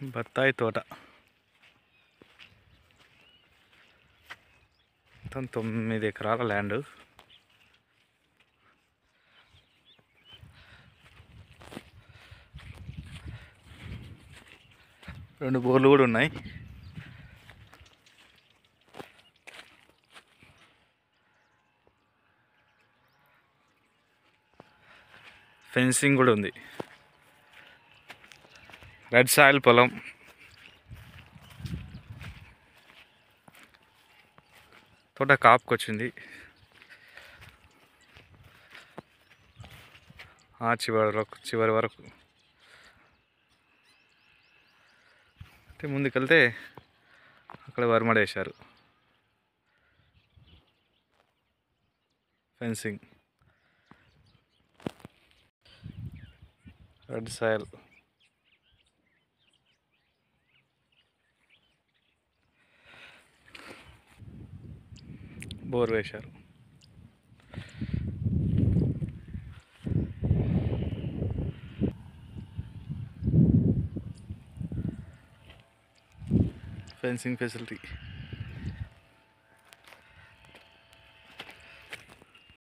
బత్తాయి తోట మొత్తం 9 ఎకరాల ల్యాండ్. రెండు బోర్లు కూడా ఉన్నాయి. ఫెన్సింగ్ కూడా ఉంది. రెడ్ సాయిల్ పొలం. తోట కాపుకొచ్చింది. చివరి వరకు అయితే ముందుకెళ్తే అక్కడ వరమడేశారు. Fencing red soil. బోర్ వేశారు. Fencing facility.